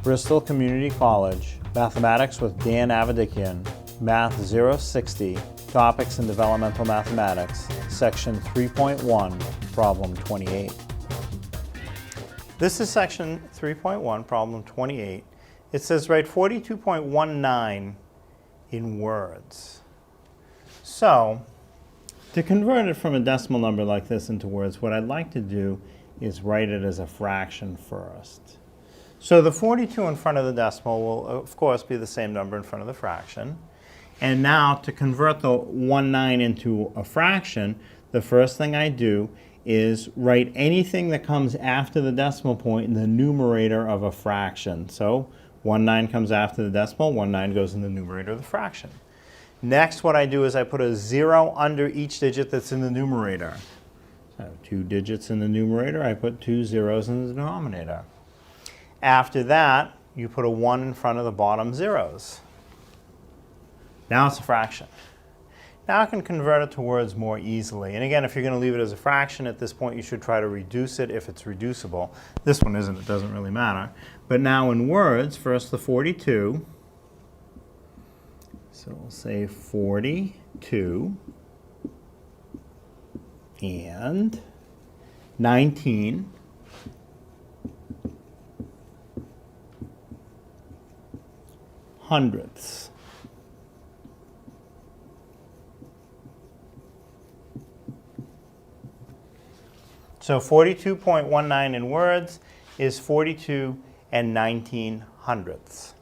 Bristol Community College, Mathematics with Dan Avedikian, Math 060, Topics in Developmental Mathematics, Section 3.1, Problem 28. This is Section 3.1, Problem 28. It says write 42.19 in words. So, to convert it from a decimal number like this into words, what I'd like to do is write it as a fraction first. So the 42 in front of the decimal will, of course, be the same number in front of the fraction. And now, to convert the 19 into a fraction, the first thing I do is write anything that comes after the decimal point in the numerator of a fraction. So 19 comes after the decimal, 19 goes in the numerator of the fraction. Next, what I do is I put a 0 under each digit that's in the numerator. So I have 2 digits in the numerator, I put 2 zeros in the denominator. After that, you put a 1 in front of the bottom zeros. Now it's a fraction. Now I can convert it to words more easily. And again, if you're going to leave it as a fraction at this point, you should try to reduce it if it's reducible. This one isn't, it doesn't really matter. But now in words, first the 42. So we'll say 42 and 19 hundredths. So 42.19 in words is 42 and 19 hundredths.